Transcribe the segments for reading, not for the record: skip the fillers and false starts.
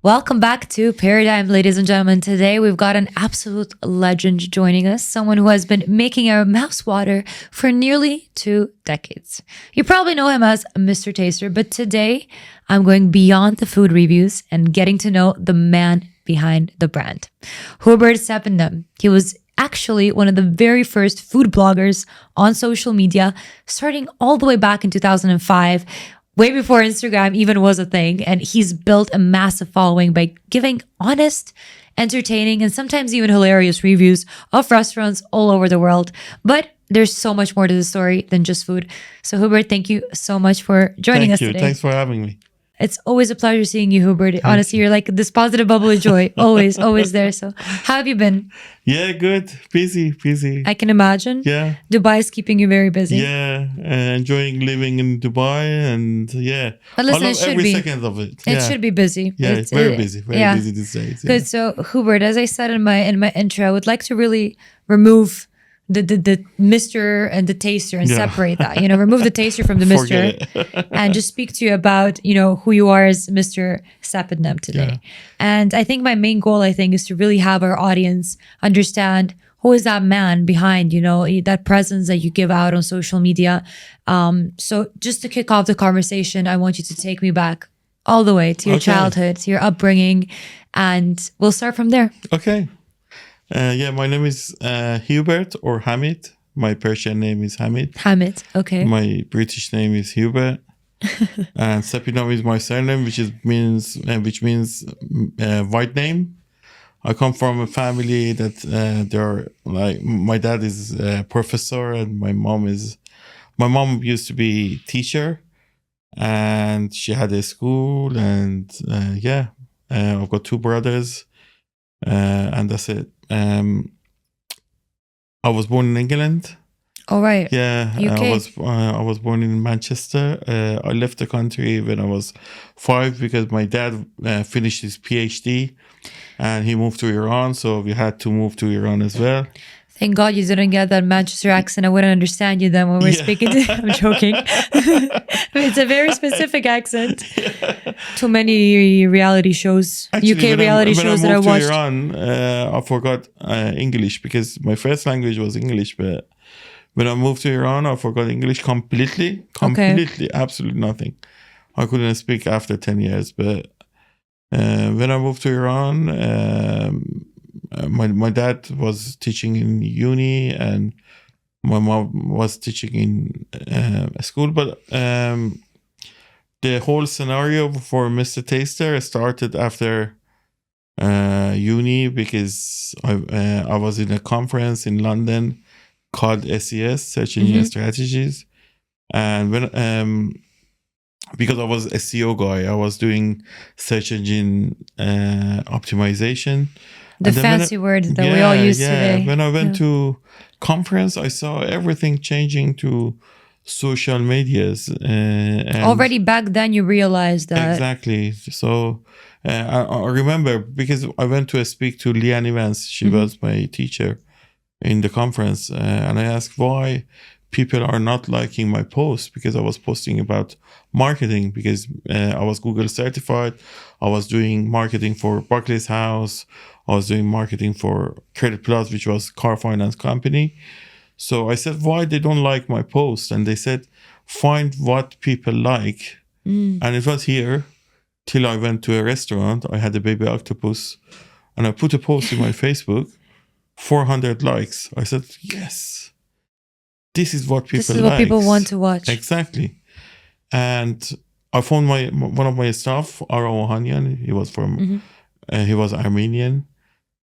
Welcome back to Paradigm, ladies and gentlemen. Today we've got an absolute legend joining us, someone who has been making our mouths water for nearly 2 decades. You probably know him as Mr. Taster, but today I'm going beyond the food reviews and getting to know the man behind the brand. Hubert Seppendam. He was actually one of the very first food bloggers on social media, starting all the way back in 2005, way before Instagram even was a thing. And he's built a massive following by giving honest, entertaining, and sometimes even hilarious reviews of restaurants all over the world. But there's so much more to the story than just food. So Hubert, thank you so much for joining us today. Thanks for having me. It's always a pleasure seeing you, Hubert. Honestly, you're like this positive bubble of joy. Always, always there. So how have you been? Yeah, good. Busy. I can imagine. Yeah. Dubai is keeping you very busy. Yeah. Enjoying living in Dubai and yeah. But listen, I love it should every be. second of it. It should be busy. Yeah, it's very busy. Very busy these days. Yeah. Good. So Hubert, as I said in my intro, I would like to really remove the Mr. and the taster and separate that. Remove the taster from the Mr. and just speak to you about, who you are as Mr. Seppendam today. Yeah. And I think my main goal, is to really have our audience understand who is that man behind, that presence that you give out on social media. So just to kick off the conversation, I want you to take me back all the way to your childhood, to your upbringing, and we'll start from there. Okay. My name is Hubert or Hamid. My Persian name is Hamid. Hamid, okay. My British name is Hubert. And Seppendam is my surname, which means white name. I come from a family that they're like, my dad is a professor and my mom used to be teacher, and she had a school, and I've got 2 brothers, and that's it. I was born in England. All right. Yeah, UK. I was born in Manchester. I left the country when I was 5 because my dad finished his PhD, and he moved to Iran. So we had to move to Iran as well. Thank God you didn't get that Manchester accent. I wouldn't understand you then when we're speaking. I'm joking. It's a very specific accent. Too many reality shows, actually, UK reality shows that I watched. When I moved to Iran, I forgot English because my first language was English. But when I moved to Iran, I forgot English completely, absolutely nothing. I couldn't speak after 10 years. But when I moved to Iran, my dad was teaching in uni and my mom was teaching in a school, but the whole scenario for Mr. Taster started after uni because I was in a conference in London called SES, Search Engine Strategies, and when because I was a SEO guy, I was doing search engine optimization. The fancy word that we all use today. When I went to conference, I saw everything changing to social medias. Already back then you realized that. Exactly. So I remember because I went to speak to Leanne Evans. She was my teacher in the conference. And I asked why people are not liking my post, because I was posting about marketing, because I was Google certified. I was doing marketing for Barclays House. I was doing marketing for Credit Plus, which was car finance company. So I said, why they don't like my post? And they said, find what people like. And it was here till I went to a restaurant. I had a baby octopus and I put a post in my Facebook, 400 likes. I said, yes, this is what people like. This is what people want to watch. Exactly. And I found one of my staff, Ara Ohanyan. He was from, he was Armenian.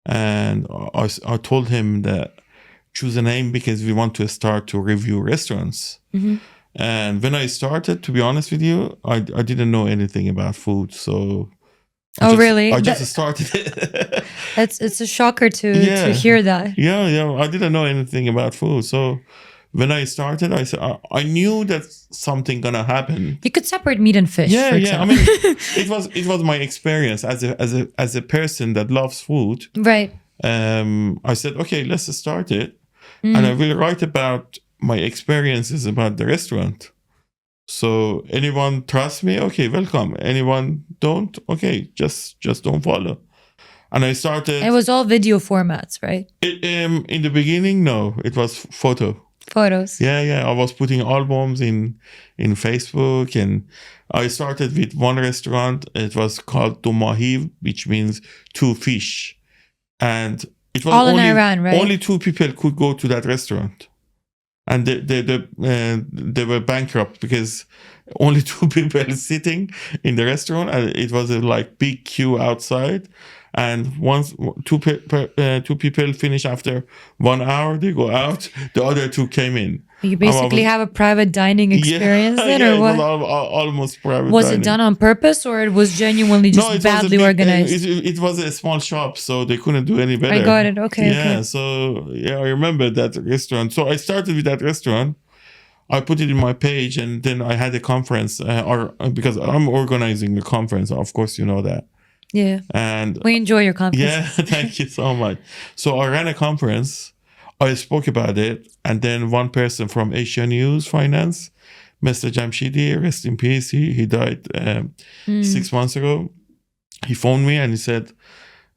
And I told him that choose a name because we want to start to review restaurants. And when I started, to be honest with you, I didn't know anything about food. So really? I just started it. It's a shocker to hear that. Yeah. I didn't know anything about food. So when I started, I said I knew that something gonna happen. You could separate meat and fish. Yeah, for example. I mean, it was my experience as a person that loves food. Right. I said, okay, let's start it, and I will write about my experiences about the restaurant. So anyone trust me? Okay, welcome. Anyone don't? Okay, just don't follow. And I started. It was all video formats, right? In the beginning, no, it was photo. Photos. Yeah. I was putting albums in Facebook, and I started with one restaurant. It was called Dumahiv, which means two fish, and it was All in Iran, right? Only two people could go to that restaurant, and they were bankrupt because only two people sitting in the restaurant, and it was a like big queue outside. And once two people finish after 1 hour, they go out. The other two came in. You basically have a private dining experience then, or what? It was almost private. Was dining. it done on purpose, or it was genuinely just badly organized? It was a small shop, so they couldn't do any better. I got it. Okay. Yeah. Okay. So I remember that restaurant. So I started with that restaurant. I put it in my page, and then I had a conference, because I'm organizing the conference. Of course, you know that. Yeah. And we enjoy your conference. Yeah, thank you so much. So I ran a conference. I spoke about it, and then one person from Asia News Finance, Mr. Jamshidi, rest in peace. He died 6 months ago. He phoned me and he said,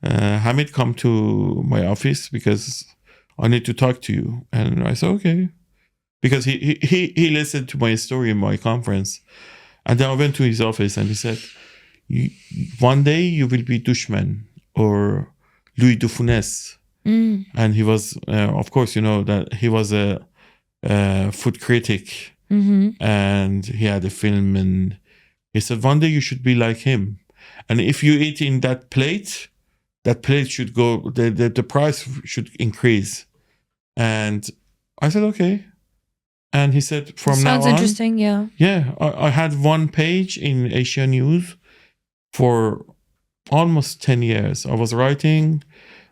"Hamid, come to my office because I need to talk to you." And I said, "Okay," because he listened to my story in my conference, and then I went to his office and he said, "One day you will be Dushman or Louis de Funès." And he was, of course, you know that he was a food critic, and he had a film, and he said, "One day you should be like him, and if you eat in that plate should go, the price should increase." And I said, "Okay." And he said, "From now on." Sounds interesting, yeah. Yeah, I had one page in Asia News for almost 10 years. I was writing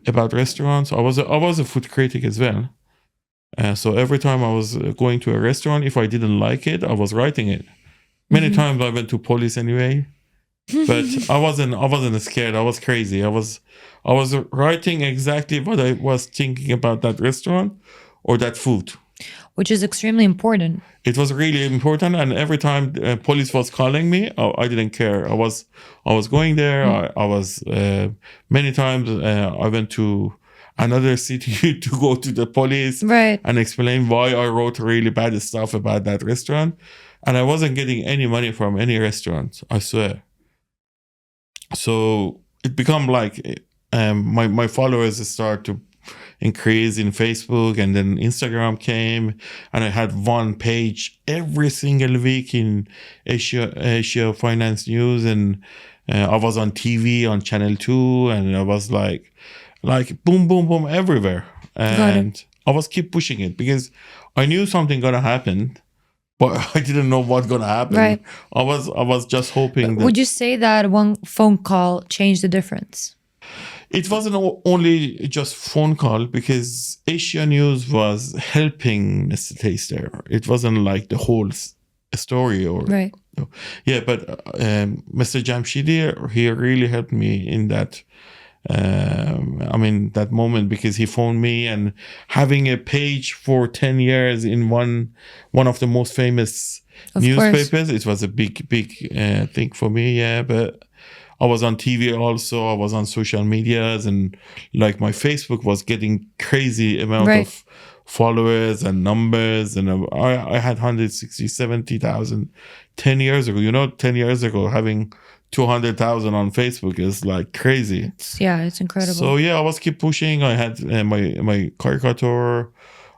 about restaurants. I was a food critic as well. So every time I was going to a restaurant, if I didn't like it, I was writing it. Many times I went to police anyway, but I wasn't scared. I was crazy. I was writing exactly what I was thinking about that restaurant or that food. Which is extremely important. It was really important, and every time police was calling me, I didn't care. I was going there. I was many times I went to another city to go to the police, right, and explain why I wrote really bad stuff about that restaurant, and I wasn't getting any money from any restaurant. I swear. So it become like my followers start to increase in Facebook, and then Instagram came, and I had one page every single week in Asia Finance News, and I was on TV on Channel 2, and I was like boom, boom, boom everywhere, and I was keep pushing it because I knew something gonna happen, but I didn't know what's gonna happen. Right. I was just hoping. Would you say that one phone call changed the difference? It wasn't only just phone call, because Asia News was helping Mr. Taster. It wasn't like the whole story, or right. Yeah, but Mr. Jamshidi, he really helped me in that. That moment, because he phoned me, and having a page for 10 years in one of the most famous newspapers, it was a big thing for me. Yeah, but I was on TV also. I was on social medias, and like my Facebook was getting crazy amount of followers and numbers, and I had 160, 70,000 10 years ago. 10 years ago, having 200,000 on Facebook is like crazy. It's incredible. So I was keep pushing. I had my caricature.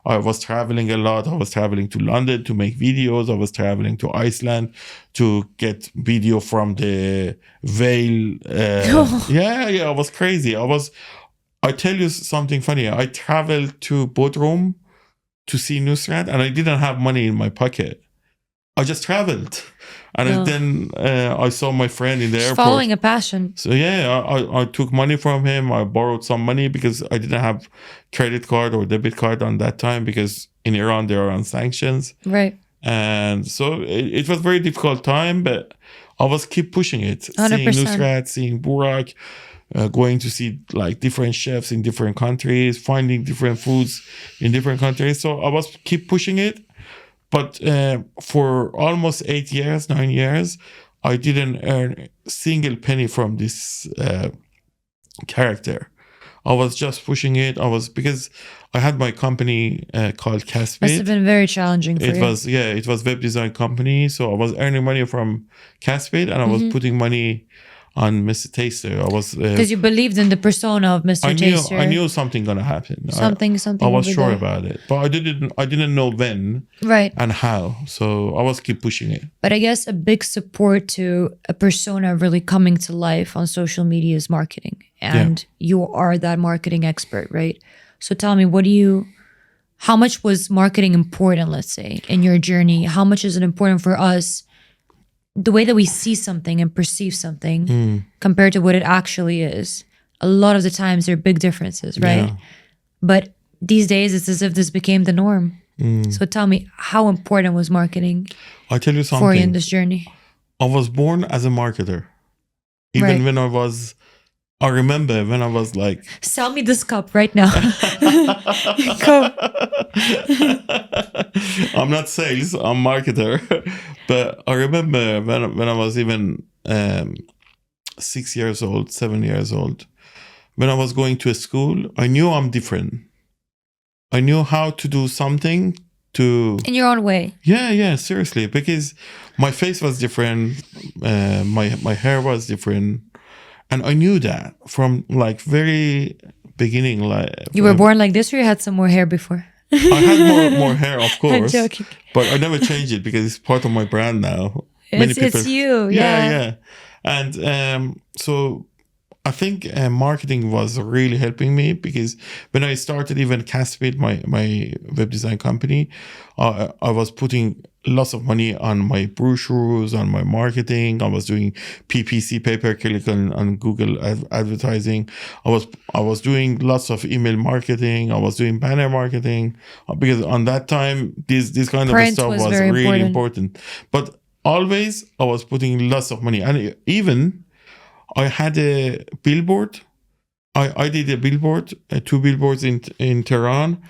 I was traveling a lot. I was traveling to London to make videos. I was traveling to Iceland to get video from the Vale. I was crazy. I tell you something funny. I traveled to Bodrum to see Nusrat, and I didn't have money in my pocket. I just traveled. And then I saw my friend in the airport. Following a passion. So I took money from him. I borrowed some money because I didn't have credit card or debit card on that time, because in Iran they are on sanctions. Right. And so it was a very difficult time, but I was keep pushing it. 100%. Seeing Nusrat, seeing Burak, going to see like different chefs in different countries, finding different foods in different countries. So I was keep pushing it. But for almost 8 years, 9 years, I didn't earn a single penny from this character. I was just pushing it. Because I had my company called Must have Caspid. been very challenging for you. It was web design company. So I was earning money from Caspid, and I was putting money on Mr. Taster. I was Because you believed in the persona of Mr. Taster. I knew something gonna happen. Something I was would be sure there. about it, but I didn't know when Right. and how. So I was keep pushing it. But I guess a big support to a persona really coming to life on social media is marketing. And you are that marketing expert, right? So tell me, how much was marketing important, let's say, in your journey? How much is it important for us, the way that we see something and perceive something compared to what it actually is? A lot of the times there are big differences, right? Yeah. But these days it's as if this became the norm. So tell me, how important was marketing I tell you for you in something. this journey? I was born as a marketer. Even Right. when I remember when I was like, Sell me this cup right now. Go. I'm not sales, I'm marketer. But I remember when I was even 6 years old, 7 years old, when I was going to a school, I knew I'm different. I knew how to do something to... In your own way. Yeah, seriously. Because my face was different, my hair was different. And I knew that from like very beginning. Like You were born like this, or you had some more hair before? I had more hair, of course. I'm joking. But I never changed it because it's part of my brand now. It's you, yeah. Yeah. And so I think marketing was really helping me, because when I started even Caspid, my web design company, I was putting lots of money on my brochures, on my marketing. I was doing PPC, pay-per-click on Google advertising. I was doing lots of email marketing. I was doing banner marketing, because on that time this kind of Print stuff was was very really important. But always I was putting lots of money, and even I had a billboard. I did a billboard, 2 billboards in Tehran.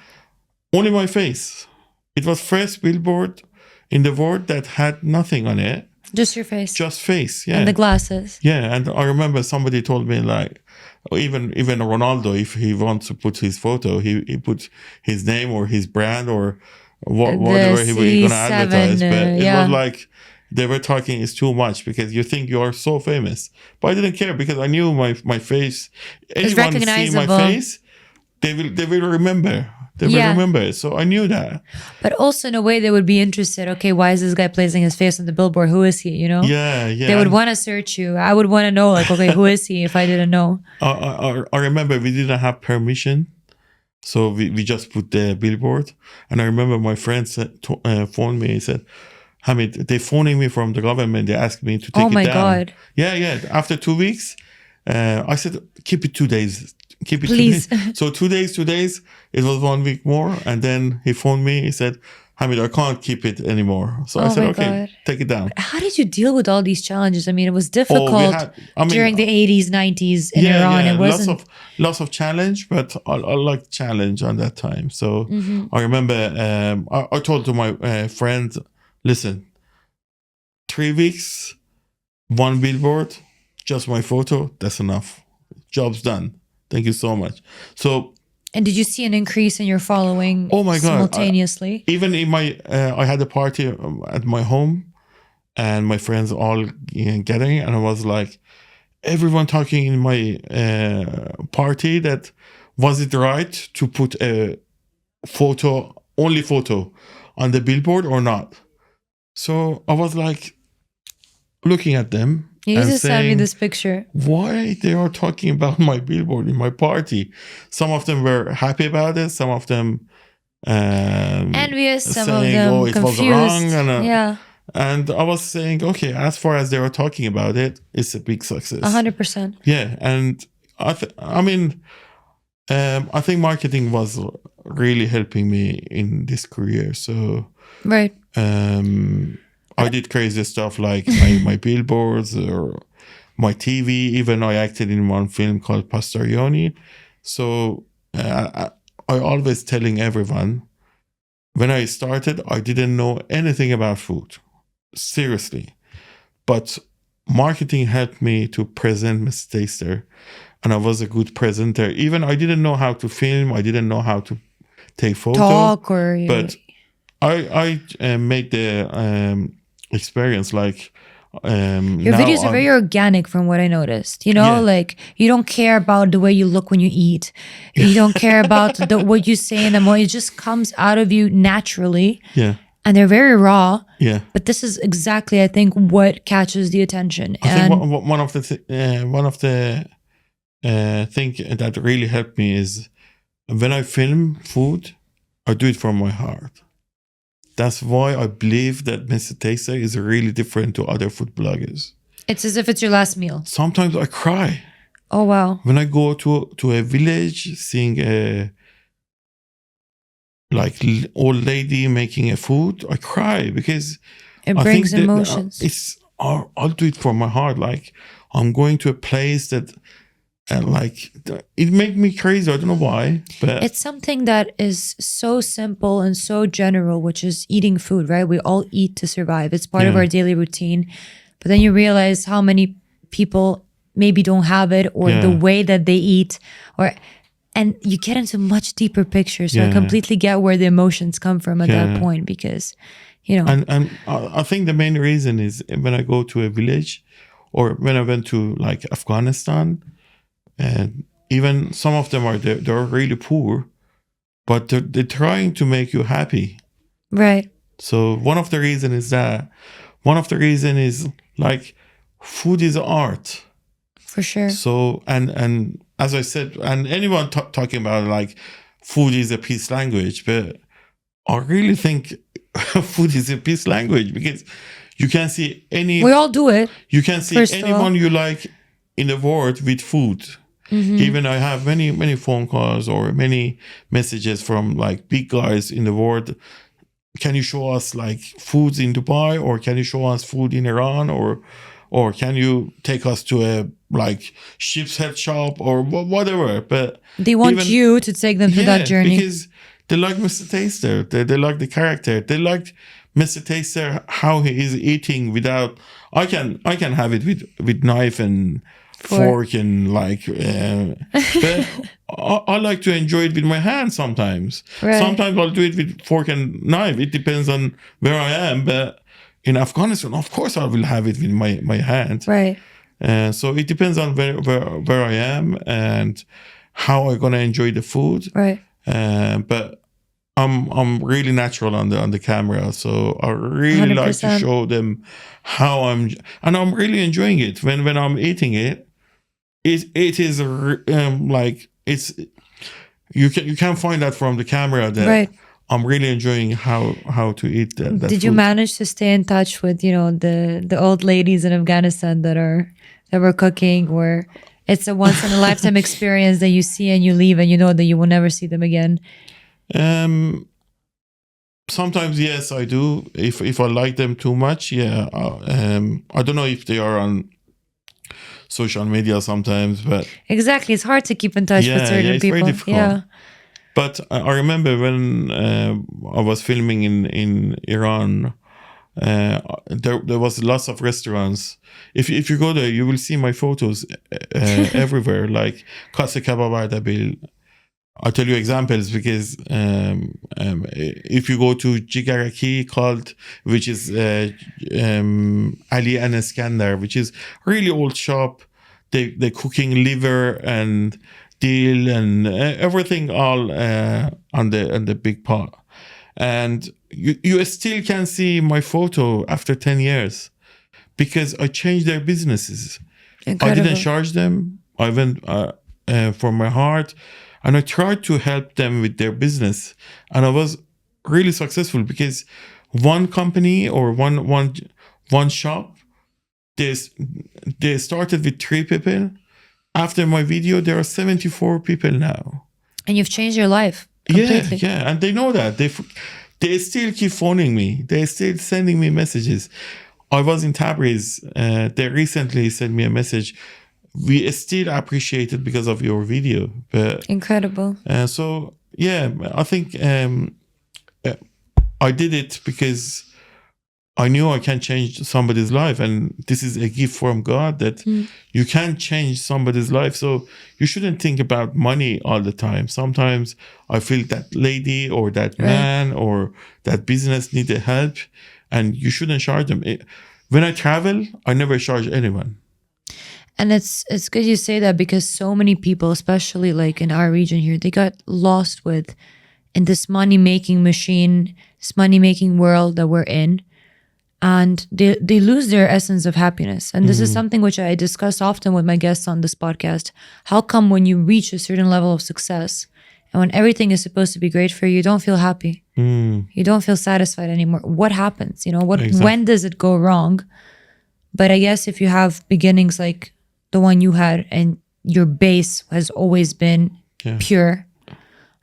Only my face. It was first billboard in the world that had nothing on it. Just your face. Just face, yeah. And the glasses. Yeah, and I remember somebody told me, like, even Ronaldo, if he wants to put his photo, he put his name or his brand or whatever he was going to advertise. But it was like, they were talking is too much, because you think you are so famous. But I didn't care, because I knew my face. Anyone see my recognizable. face, they will remember. They will remember it. So I knew that. But also in a way they would be interested. Okay, why is this guy placing his face on the billboard? Who is he? You know? Yeah. They would want to search you. I would want to know, like, okay, who is he if I didn't know? I remember we didn't have permission. So we just put the billboard. And I remember my friends phoned me and said, Hamid, they're phoning me from the government. They asked me to take it down. Oh my God. Yeah. After 2 weeks, I said, keep it 2 days. Keep it Please. 2 days. So 2 days, it was 1 week more. And then he phoned me. He said, Hamid, I can't keep it anymore. So I said, okay, God. take it down. How did you deal with all these challenges? I mean, it was difficult during the 80s, 90s in Iran. It wasn't... Lots of challenge, but I liked challenge on that time. So I remember I told to my friend, listen, 3 weeks, 1 billboard, just my photo, that's enough. Job's done. Thank you so much. So, and did you see an increase in your following simultaneously? Even in my, I had a party at my home, and my friends all gathering, and I was like, everyone talking in my party that, was it right to put a only photo on the billboard or not? So I was like looking at them. You and just sent me saying, this picture. Why they are talking about my billboard in my party? Some of them were happy about it. Some of them envious. Some saying, of them "Oh, it confused." was wrong." Yeah. And I was saying, okay, as far as they were talking about it, it's a big success. 100%. Yeah, and I think marketing was really helping me in this career. So right. I did crazy stuff like my billboards or my TV. Even I acted in one film called Pastorioni. So I always telling everyone, when I started, I didn't know anything about food, seriously. But marketing helped me to present Mr. Taster, and I was a good presenter. Even I didn't know how to film, I didn't know how to take photo, Talk or but I made the experience like. Your videos are very organic from what I noticed. You know, like you don't care about the way you look when you eat. You don't care about what you say in the moment. It just comes out of you naturally. Yeah. And they're very raw. Yeah. But this is exactly, I think, what catches the attention. I think one of the thing that really helped me is when I film food, I do it from my heart. That's why I believe that Mr. Taster is really different to other food bloggers. It's as if it's your last meal. Sometimes I cry. Oh, wow. When I go to a village, seeing a old lady making a food, I cry because it brings emotions. I'll do it from my heart. Like I'm going to a place that it made me crazy. I don't know why, but it's something that is so simple and so general, which is eating food, right? We all eat to survive. It's part of our daily routine. But then you realize how many people maybe don't have it, or the way that they eat, and you get into much deeper pictures. So I completely get where the emotions come from at that point, because, you know. And I think the main reason is when I go to a village, or when I went to like Afghanistan. And even some of them they're really poor, but they're trying to make you happy. Right. So one of the reason is that. One of the reason is like food is art. For sure. So and as I said, and anyone talking about like food is a peace language, but I really think food is a peace language, because you can see we all do it. You can see anyone you like in the world with food. Mm-hmm. Even I have many phone calls or many messages from like big guys in the world. Can you show us like foods in Dubai, or can you show us food in Iran, or can you take us to a like sheep's head shop or whatever? But they want you to take them to that journey, because they like Mr. Taster. They like the character. They like Mr. Taster, how he is eating without. I can have it with knife and fork and like. But I like to enjoy it with my hand sometimes. Right. Sometimes I'll do it with fork and knife. It depends on where I am. But in Afghanistan, of course, I will have it with my hand. Right. So it depends on where I am and how I'm gonna enjoy the food. Right. But I'm really natural on the camera, so I really 100%. Like to show them how I'm really enjoying it when I'm eating it. It is like it's you can find that from the camera that right. I'm really enjoying how to eat that. Did food. You manage to stay in touch with the old ladies in Afghanistan that were cooking, or it's a once in a lifetime experience that you see and you leave and you know that you will never see them again? Sometimes yes, I do. If I like them too much, yeah. I don't know if they are on social media sometimes, but exactly, it's hard to keep in touch with certain people. Very difficult. Yeah. But I remember when I was filming in Iran, there was lots of restaurants. If you go there, you will see my photos everywhere, like Kase Kebab Ardabil. I'll tell you examples because if you go to Jigaraki which is Ali and Iskandar, which is really old shop, they cooking liver and dill and everything all on the big pot, and you still can see my photo after 10 years because I changed their businesses. Incredible. I didn't charge them. I went from my heart. And I tried to help them with their business, and I was really successful because one company or one shop, they started with 3 people. After my video, there are 74 people now. And you've changed your life completely. Yeah, and they know that. They still keep phoning me. They still sending me messages. I was in Tabriz. They recently sent me a message. We still appreciate it because of your video. But incredible. So yeah, I think I did it because I knew I can change somebody's life, and this is a gift from God that you can change somebody's life. So you shouldn't think about money all the time. Sometimes I feel that lady or that man or that business needed help, and you shouldn't charge them. When I travel, I never charge anyone. And it's good you say that, because so many people, especially like in our region here, they got lost in this money making machine, this money making world that we're in. And they lose their essence of happiness. And this is something which I discuss often with my guests on this podcast. How come when you reach a certain level of success and when everything is supposed to be great for you, you don't feel happy? You don't feel satisfied anymore. What happens? When does it go wrong? But I guess if you have beginnings like the one you had and your base has always been pure,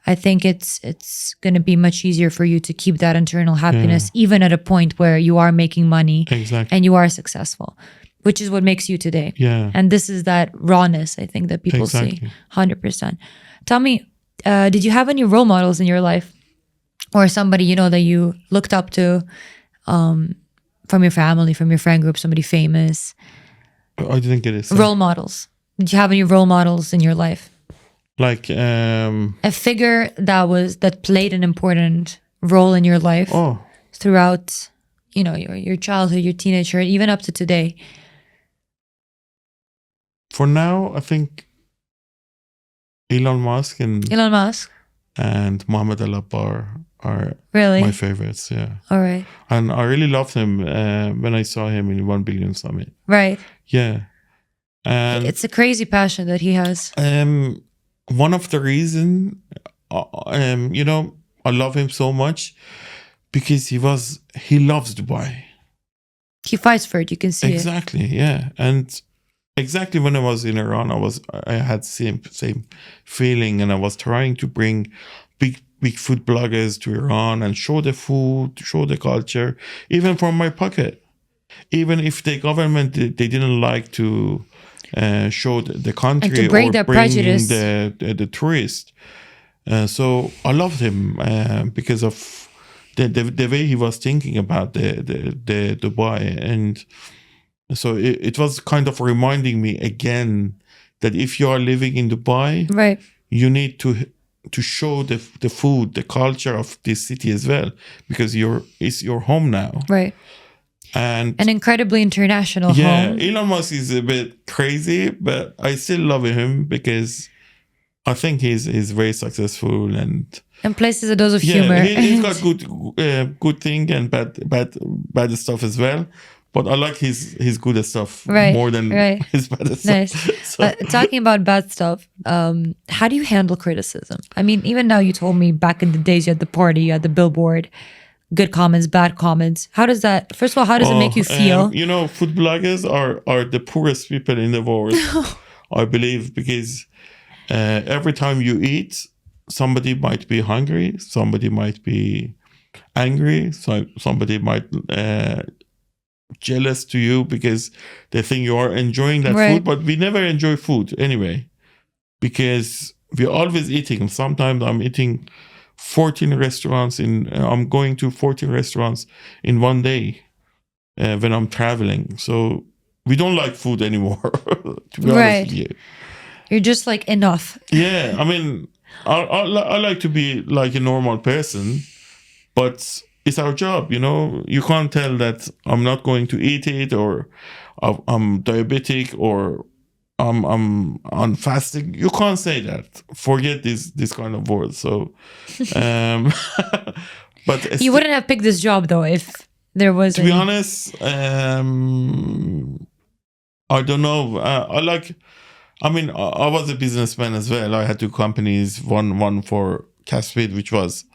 I think it's going to be much easier for you to keep that internal happiness, even at a point where you are making money and you are successful, which is what makes you today. Yeah. And this is that rawness, I think, that people see. 100%. Tell me, did you have any role models in your life, or somebody, that you looked up to, from your family, from your friend group, somebody famous? I didn't get it. Role models. Did you have any role models in your life? Like a figure that played an important role in your life throughout, your childhood, your teenagehood, even up to today. For now, I think Elon Musk and Mohammed Al-Abbar are my favorites. Yeah. All right. And I really loved him when I saw him in 1 Billion Summit. Right. Yeah. And it's a crazy passion that he has. One of the reasons, I love him so much because he loves Dubai. He fights for it. You can see exactly, yeah. And exactly when I was in Iran, I had same feeling, and I was trying to bring big food bloggers to Iran and show the food, show the culture, even from my pocket. Even if the government they didn't like to show the country, and to break their prejudice, the tourist. So I loved him because of the way he was thinking about the Dubai, and so it was kind of reminding me again that if you are living in Dubai, right, you need to show the food, the culture of this city as well, because it's your home now, right. And an incredibly international home. Elon Musk is a bit crazy, but I still love him because I think he's very successful and places a dose of humor. He's got good thing and bad stuff as well. But I like his good stuff more than his bad stuff. Nice. So. Talking about bad stuff, how do you handle criticism? I mean, even now you told me back in the days you had the party, you had the billboard. Good comments, bad comments. How does that, first of all, how does it make you feel? Food bloggers are the poorest people in the world, I believe, because every time you eat, somebody might be hungry, somebody might be angry, somebody might jealous to you because they think you are enjoying that food, but we never enjoy food anyway, because we're always eating. Sometimes I'm eating 14 restaurants I'm going to 14 restaurants in one day when I'm traveling. So we don't like food anymore, to be honest with you. You're just like enough. Yeah, I mean, I like to be like a normal person, but it's our job, You can't tell that I'm not going to eat it, or I'm diabetic, or I'm on fasting. You can't say that. Forget this kind of words. So, but you wouldn't have picked this job though if there was. To be honest, I don't know. I was a businessman as well. I had two companies. One for Caspid, which was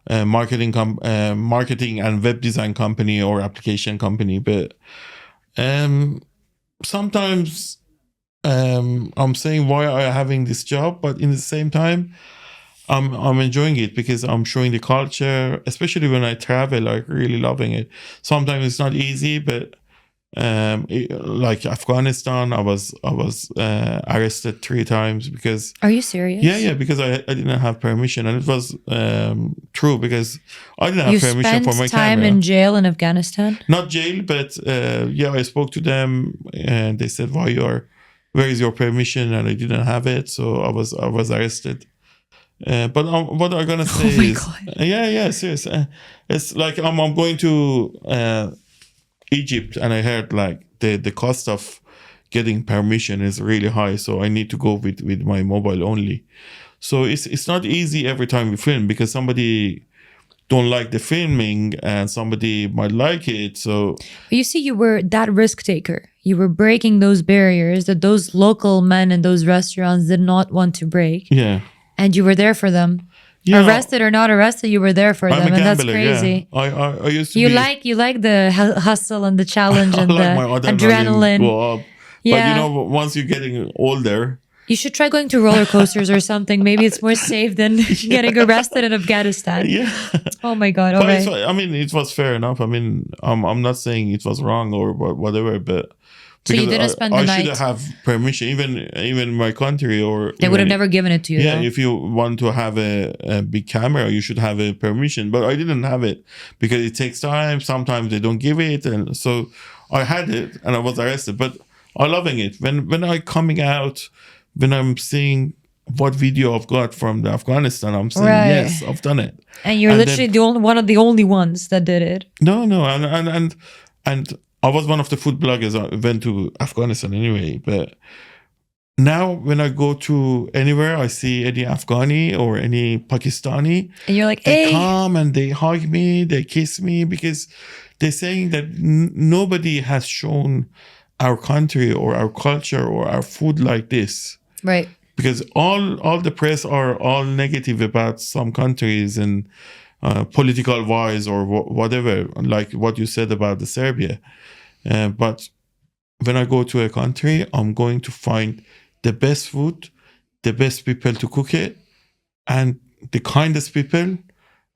marketing and web design company or application company. But sometimes. I'm saying why are you having this job, but in the same time, I'm enjoying it because I'm showing the culture, especially when I travel, like really loving it. Sometimes it's not easy, but Like Afghanistan, I was arrested 3 times because Are you serious? yeah, because I didn't have permission, and it was true because I didn't have You permission spent for my time camera. in jail in Afghanistan? Not jail, but yeah, I spoke to them and they said, where is your permission? And I didn't have it, so I was arrested. But what I'm gonna say my is, God. yeah, serious. It's like I'm going to Egypt, and I heard like the cost of getting permission is really high, so I need to go with my mobile only. So it's not easy every time we film because somebody don't like the filming and somebody might like it. So But you see, you were that risk taker. You were breaking those barriers that those local men in those restaurants did not want to break. yeah. And you were there for them. Yeah, Arrested or not arrested, you were there for I'm them. a And that's gambler. crazy. Yeah, I used to You be. like the hustle and the challenge I and like the my adrenaline. go up. But Yeah. you know, once you're getting older, You should try going to roller coasters or something. Maybe it's more safe than getting arrested in Afghanistan. yeah. Oh my God. But Okay. I mean, it was fair enough. I mean, I'm not saying it was wrong or whatever, but So you because didn't spend the I night. should have permission, even in my country, or They would have even- never given it to you. Yeah, though. if you want to have a big camera, you should have a permission. But I didn't have it because it takes time. Sometimes they don't give it, and so I had it, and I was arrested. But I'm loving it when I coming out, when I'm seeing what video I've got from the Afghanistan, I'm saying Right. yes, I've done it. And you're And literally the only one of the only ones that did it. No, and I was one of the food bloggers. I went to Afghanistan anyway, but now when I go to anywhere, I see any Afghani or any Pakistani, And you're like, they hey. come and they hug me, they kiss me because they're saying that nobody has shown our country or our culture or our food like this. Right. Because all the press are all negative about some countries and political wise or whatever, like what you said about the Serbia. But when I go to a country, I'm going to find the best food, the best people to cook it, and the kindest people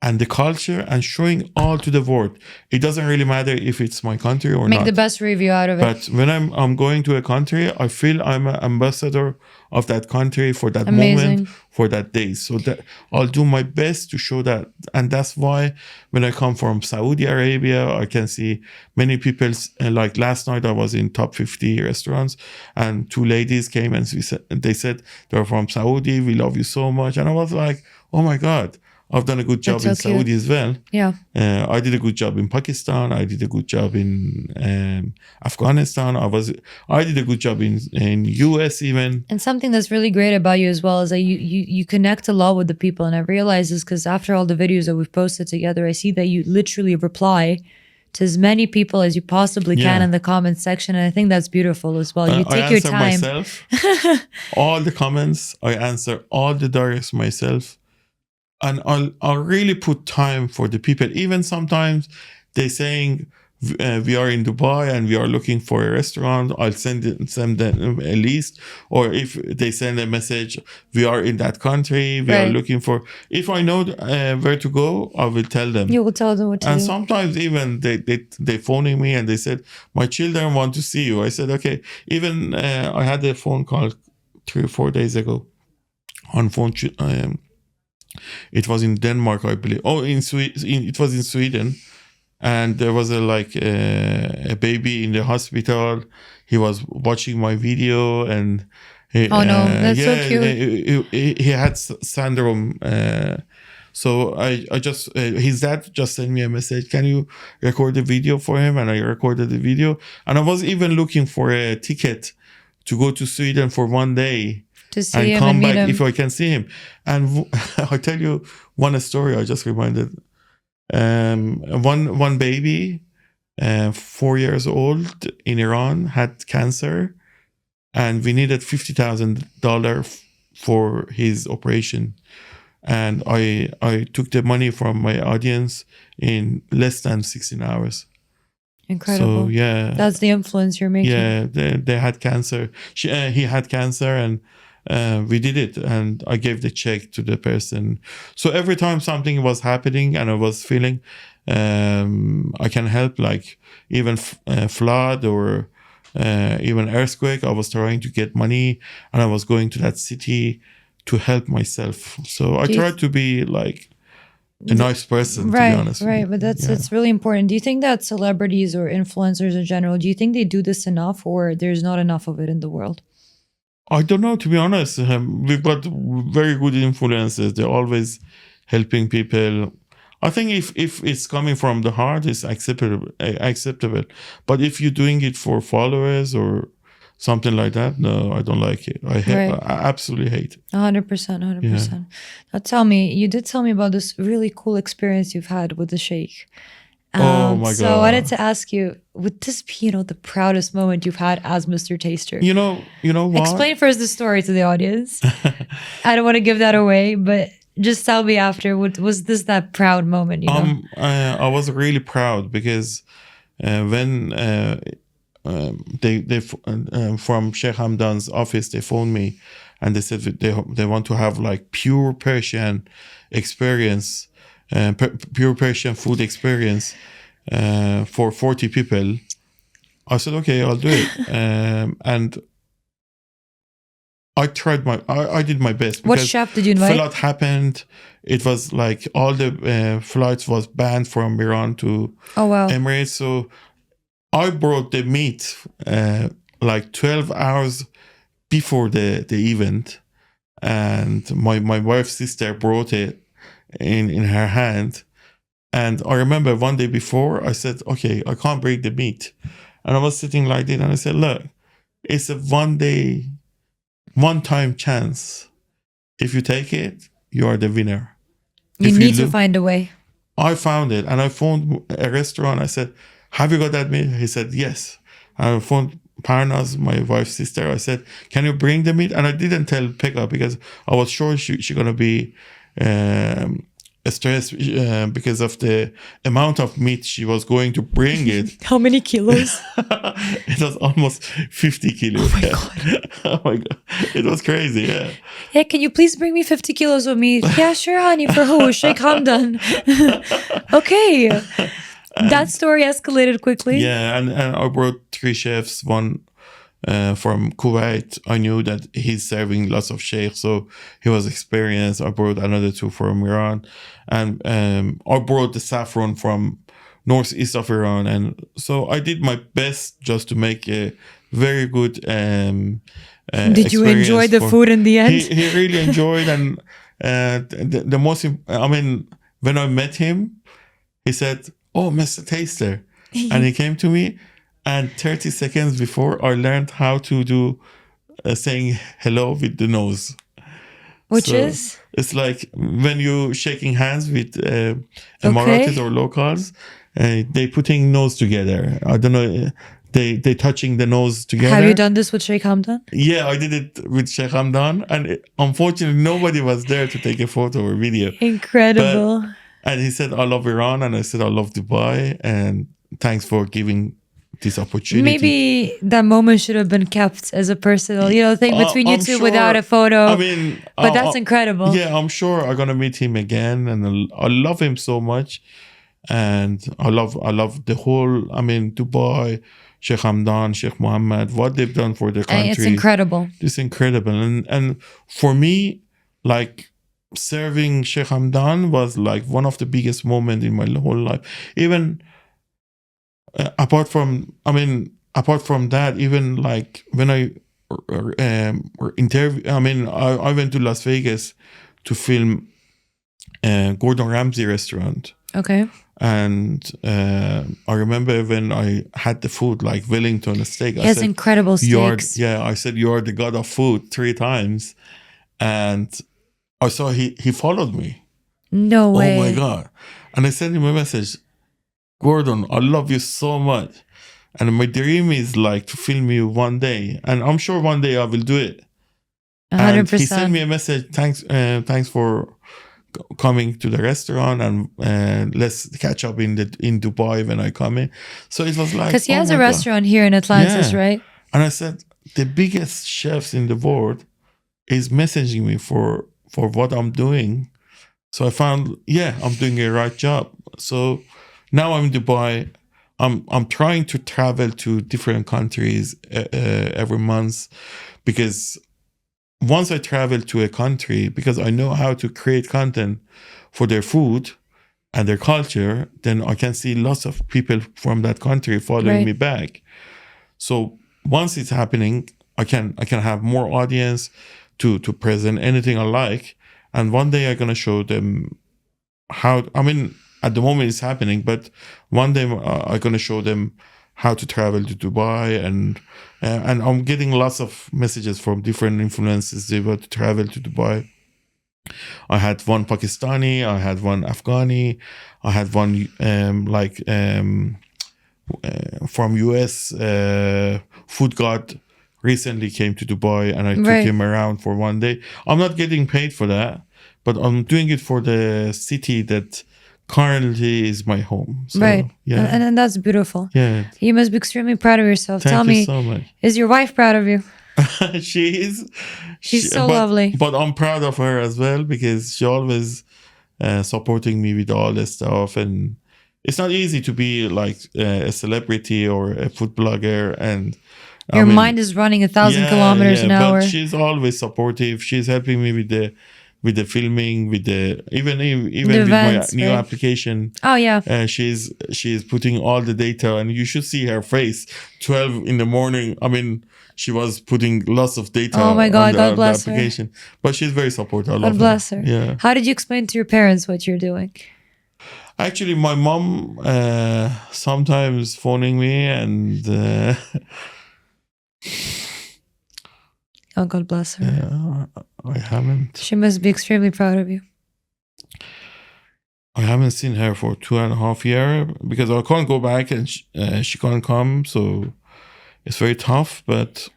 and the culture, and showing all to the world. It doesn't really matter if it's my country or Make not. the best review out of it. But when I'm going to a country, I feel I'm an ambassador of that country for that Amazing. moment, for that day. So that I'll do my best to show that. And that's why when I come from Saudi Arabia, I can see many people, like last night I was in top 50 restaurants and 2 ladies came and they said they're from Saudi, we love you so much. And I was like, oh my God, I've done a good job That's so in Saudi cute. as well. Yeah. I did a good job in Pakistan. I did a good job in Afghanistan. I did a good job in US even. And something that's really great about you as well is that you connect a lot with the people. And I realize this because after all the videos that we've posted together, I see that you literally reply to as many people as you possibly can Yeah. in the comment section. And I think that's beautiful as well. You I take your answer time. myself. All the comments, I answer all the directs myself. And I'll really put time for the people. Even sometimes they saying we are in Dubai and we are looking for a restaurant. I'll send them a list. Or if they send a message, we are in that country. We are Right. looking for. If I know where to go, I will tell them. You will tell them what to And do. sometimes even they phoning me and they said, my children want to see you. I said, okay. Even I had a phone call 3 or 4 days ago on phone. It was in Denmark, I believe. Oh, in Sweden. It was in Sweden, and there was a baby in the hospital. He was watching my video, and Oh, no, that's so cute. He had syndrome. So I just his dad just sent me a message. Can you record the video for him? And I recorded the video, and I was even looking for a ticket to go to Sweden for 1 day. To see And him come and meet back him. if I can see him. And I tell you one story. I just reminded. One baby, 4 years old in Iran, had cancer, and we needed $50,000 for his operation. And I took the money from my audience in less than 16 hours. Incredible. So yeah, That's the influence you're making. yeah, they had cancer. He had cancer, and we did it. And I gave the check to the person. So every time something was happening and I was feeling I can help, like even flood or even earthquake. I was trying to get money, and I was going to that city to help myself. So I tried to be like a nice person, to be honest with you. But that's really important. Do you think that celebrities or influencers in general, do you think they do this enough, or there's not enough of it in the world? I don't know, to be honest. We've got very good influences. They're always helping people. I think if it's coming from the heart, it's acceptable. But if you're doing it for followers or something like that, no, I don't like it. I absolutely hate it. 100%, 100%. Now you did tell me about this really cool experience you've had with the sheikh. Oh my God. So I wanted to ask you, would this be, the proudest moment you've had as Mr. Taster? You know what? Explain first the story to the audience. I don't want to give that away, but just tell me after, was this that proud moment, I was really proud because when they from Sheikh Hamdan's office, they phoned me and they said they want to have like pure Persian experience, pure Persian food experience for 40 people. I said, okay, I'll do it. And I did my best. What chef did you invite? Flood happened. It was like all the flights was banned from Iran to Emirates. So I brought the meat like 12 hours before the event. And my wife's sister brought it in her hand. And I remember one day before, I said, okay, I can't bring the meat. And I was sitting like this, and I said, look, it's a one-time chance. If you take it, you are the winner. You need to find a way. I found it, and I phoned a restaurant. I said, have you got that meat? He said, yes. And I phoned Parnaz, my wife's sister. I said, can you bring the meat? And I didn't tell Pekka because I was sure she's going to be stressed because of the amount of meat she was going to bring it. How many kilos? It was almost 50 kilos. Oh my God. Oh my God. It was crazy, yeah. Yeah, can you please bring me 50 kilos of meat? Yeah, sure, honey. For who? Sheikh Hamdan. Okay. That story escalated quickly. Yeah, and I brought 3 chefs, one from Kuwait. I knew that he's serving lots of sheikhs, so he was experienced. I brought another 2 from Iran, and I brought the saffron from northeast of Iran. And so I did my best just to make a very good Did you enjoy the food in the end? He really enjoyed, and the most, when I met him, he said, oh, Mr. Taster. And he came to me, and 30 seconds before, I learned how to do saying hello with the nose. Which is? It's like when you're shaking hands with Emiratis or locals, they putting nose together. I don't know, they touching the nose together. Have you done this with Sheikh Hamdan? Yeah, I did it with Sheikh Hamdan, and unfortunately, nobody was there to take a photo or video. Incredible. And he said, I love Iran. And I said, I love Dubai. And thanks for giving this opportunity. Maybe that moment should have been kept as a personal, thing between you two without a photo. But that's incredible. Yeah, I'm sure I'm going to meet him again. And I love him so much. And I love the whole, Dubai, Sheikh Hamdan, Sheikh Mohammed, what they've done for the country. It's incredible. It's incredible. And for me, like, serving Sheikh Hamdan was like one of the biggest moments in my whole life. Even apart from that, even like when I interview, I went to Las Vegas to film Gordon Ramsay restaurant. Okay. And I remember when I had the food, like Wellington steak. He has incredible steaks. I said, you are the god of food 3 times. And I saw he followed me. No way. Oh my God. And I sent him a message, Gordon, I love you so much. And my dream is like to film you one day. And I'm sure one day I will do it. 100%. And he sent me a message, thanks for coming to the restaurant, and let's catch up in Dubai when I come in. So it was like, because he has a restaurant here in Atlantis, right? And I said, the biggest chefs in the world is messaging me for what I'm doing. So I found, I'm doing a right job. So Now I'm in Dubai. I'm trying to travel to different countries every month, because once I travel to a country, because I know how to create content for their food and their culture, then I can see lots of people from that country following me back. So once it's happening, I can have more audience to present anything I like, and one day I'm gonna show them how. I mean, at the moment it's happening, but one day I'm gonna show them how to travel to Dubai, and I'm getting lots of messages from different influencers. They want to travel to Dubai. I had one Pakistani, I had one Afghani, I had one from US. Food God recently came to Dubai, and I took him around for one day. I'm not getting paid for that, but I'm doing it for the city that currently is my home. So, yeah. And that's beautiful. Yeah. You must be extremely proud of yourself. Thank Tell you me, so much. Is your wife proud of you? She's so lovely. But I'm proud of her as well, because she always supporting me with all this stuff. And it's not easy to be like a celebrity or a food blogger, and your mind is running 1,000 kilometers an hour. But she's always supportive. She's helping me with the filming, with the even with events, my new application. Oh yeah. She's putting all the data, and you should see her face. 12 in the morning. I mean, she was putting lots of data. Oh my God, God on bless the application. her. But she's very supportive. God bless her. Yeah. How did you explain to your parents what you're doing? Actually, my mom sometimes phoning me, and oh, God bless her. Yeah, I haven't. She must be extremely proud of you. I haven't seen her for 2.5 years because I can't go back, and she can't come. So it's very tough, but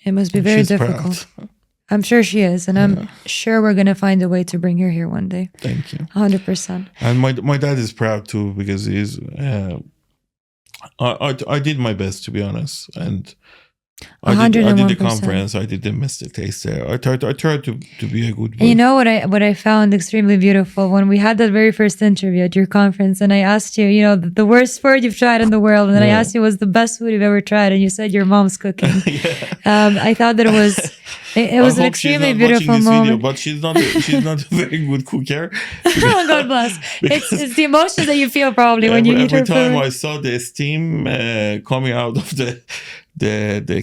it must be very difficult. Proud. I'm sure she is, and I'm sure we're gonna find a way to bring her here one day. Thank you. 100%. And my dad is proud too, because he's. I did my best, to be honest, and I did the conference. I did the mystic taste there. I tried to be a good boy. And you know what I found extremely beautiful when we had that very first interview at your conference, and I asked you, the worst food you've tried in the world, and then I asked you what's the best food you've ever tried, and you said your mom's cooking. I thought that it was an extremely beautiful moment. Video, but she's not a very good cooker. Oh, God bless. It's the emotions that you feel probably when you eat her food. Every time I saw the steam coming out of the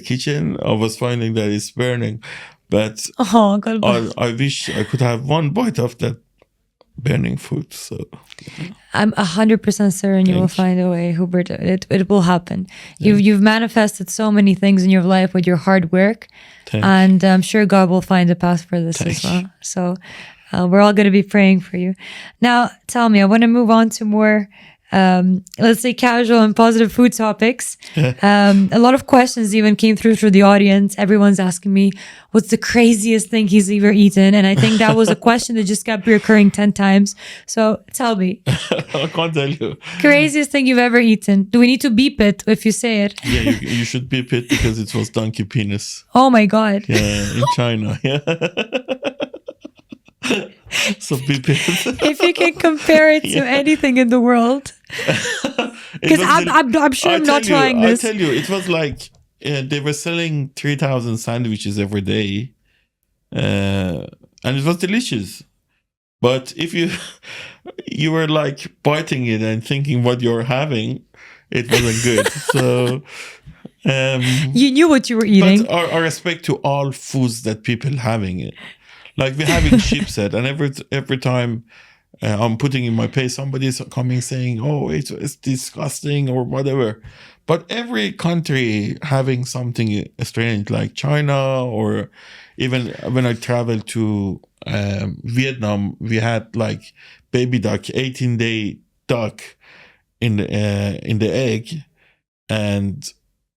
kitchen, I was finding that it's burning. But oh, God bless. I wish I could have one bite of that burning food. So I'm 100% certain you will find a way, Hubert. It will happen. You've manifested so many things in your life with your hard work. And I'm sure God will find a path for this as well. So we're all going to be praying for you. Now, tell me, I want to move on to more, let's say, casual and positive food topics. A lot of questions even came through the audience. Everyone's asking me, what's the craziest thing he's ever eaten? And I think that was a question that just kept recurring 10 times. So tell me. I can't tell you. Craziest thing you've ever eaten. Do we need to beep it if you say it? Yeah, you should beep it because it was donkey penis. Oh my God. Yeah, in China. Yeah. So beep it. If you can compare it to anything in the world. Because I'm sure I'm not trying this. I tell you, it was like they were selling 3,000 sandwiches every day. And it was delicious. But if you were like biting it and thinking what you're having, it wasn't good. So you knew what you were eating. But our respect to all foods that people having it. Like we're having chipset, and every time I'm putting in my pay, somebody's coming saying, "Oh, it's disgusting" or whatever. But every country having something strange, like China, or even when I traveled to Vietnam, we had like baby duck, 18-day duck in the egg, and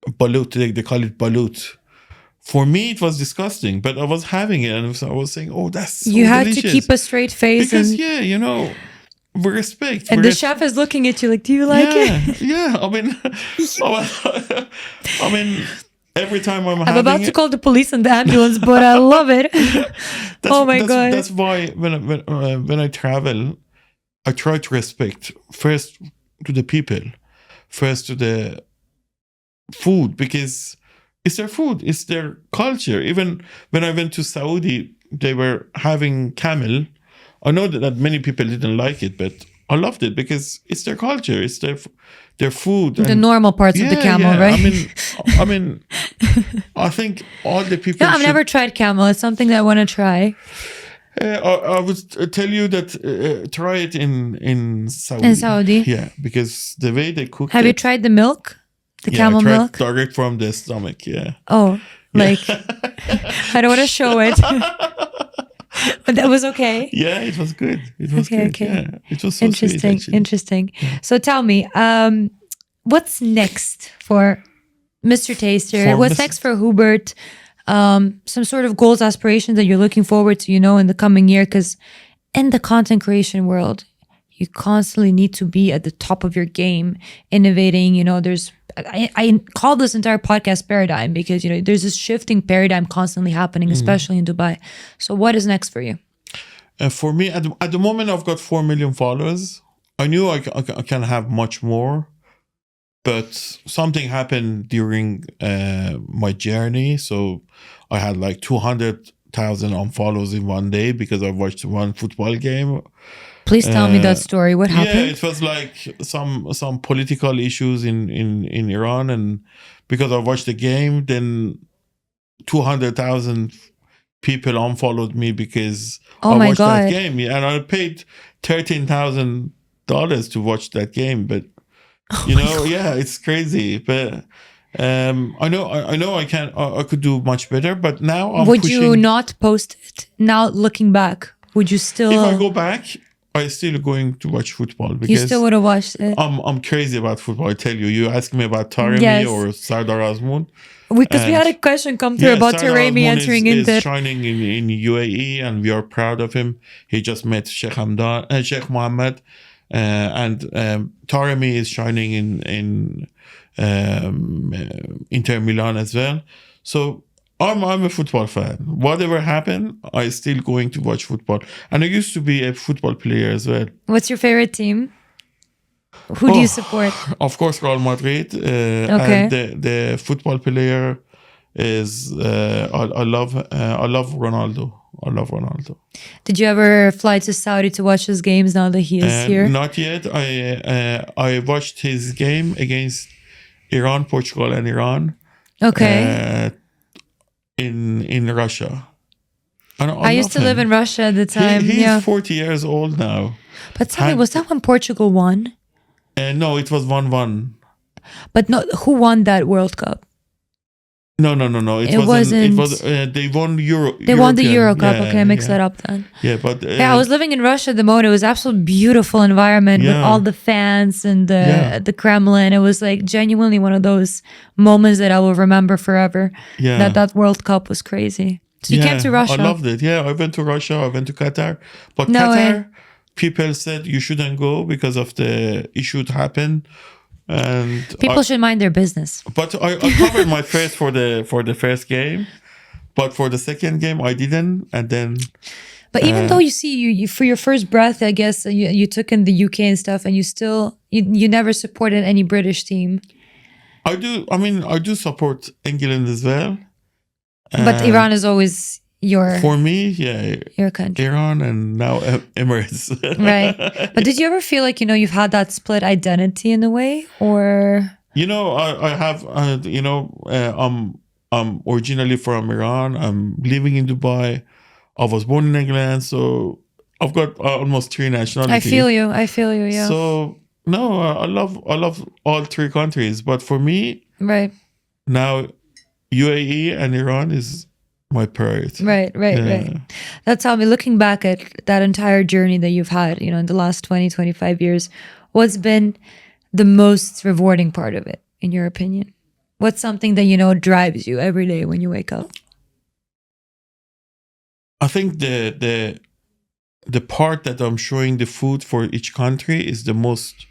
balut. They call it balut. For me, it was disgusting, but I was having it, and I was saying, "Oh, that's so you had delicious." To keep a straight face, because we respect. And the chef is looking at you like, "Do you like it?" Yeah, I mean, every time I'm about to call the police and the ambulance, but I love it. Oh my God! That's why when I travel, I try to respect first to the people, first to the food, because it's their food, it's their culture. Even when I went to Saudi, they were having camel. I know that many people didn't like it, but I loved it because it's their culture, it's their food. The normal parts of the camel, right? I mean, I think all the people. No, I've never tried camel. It's something that I want to try. I would tell you that try it in Saudi. In Saudi? Yeah, because the way they cook Have you tried the milk? The camel I tried milk? direct from the stomach, yeah. Oh, like, I don't want to show it. But that was okay. Yeah, it was good. It was good. Okay. Yeah, it was so interesting. Sweet, interesting. Yeah. So tell me, what's next for Mr. Taster? What's next for Hubert? Some sort of goals, aspirations that you're looking forward to, in the coming year? Because in the content creation world, you constantly need to be at the top of your game, innovating. I call this entire podcast paradigm because, there's this shifting paradigm constantly happening, especially in Dubai. So what is next for you? For me, at the moment, I've got 4 million followers. I knew I can have much more, but something happened during my journey. So I had like 200,000 unfollows in one day because I watched one football game. Please tell me that story. What happened? Yeah, it was like some political issues in Iran, and because I watched the game, then 200,000 people unfollowed me because I watched that game, and I paid $13,000 to watch that game. But yeah, it's crazy. But I know I could do much better. But now I'm Would you not post it? Now looking back, would you still? If I go back, I'm still going to watch football because you still would have watched it. I'm crazy about football. I tell you. You ask me about Taremi or Sardar Azmoun. Because we had a question come through about Taremi entering into. He's shining in UAE, and we are proud of him. He just met Sheikh Mohammed, and Taremi is shining in Inter Milan as well. So. I'm a football fan. Whatever happened, I still going to watch football. And I used to be a football player as well. What's your favorite team? Who do you support? Of course, Real Madrid. And the football player is I love Ronaldo. I love Ronaldo. Did you ever fly to Saudi to watch his games now that he is here? Not yet. I watched his game against Iran, Portugal, and Iran. Okay. In Russia. I used to live in Russia at the time. He's 40 years old now. But tell me, was that when Portugal won? No, it was 1-1. But who won that World Cup? No. It wasn't. It was they won Euro. They won the Euro Cup. Okay, I mixed that up then. Yeah, but I was living in Russia at the moment. It was absolutely beautiful environment with all the fans and the Kremlin. It was like genuinely one of those moments that I will remember forever. Yeah, that World Cup was crazy. So you came to Russia. I loved it. Yeah, I went to Russia. I went to Qatar, but Qatar people said you shouldn't go because of the issue that happened. And people should mind their business. But I covered my face for the first game, but for the second game I didn't. And then, but even though you for your first breath, I guess you took in the UK and stuff, and you still you never supported any British team. I do. I mean, I do support England as well. But Iran is always for me, your country. Iran and now Emirates. Right. But did you ever feel like you've had that split identity in a way, or I have I'm originally from Iran. I'm living in Dubai. I was born in England, so I've got almost 3 nationalities. I feel you. Yeah. So no, I love all 3 countries, but for me, right now, UAE and Iran is my priority. Right. That's how looking back at that entire journey that you've had, in the last 20, 25 years, what's been the most rewarding part of it, in your opinion? What's something that, drives you every day when you wake up? I think the part that I'm showing the food for each country is the most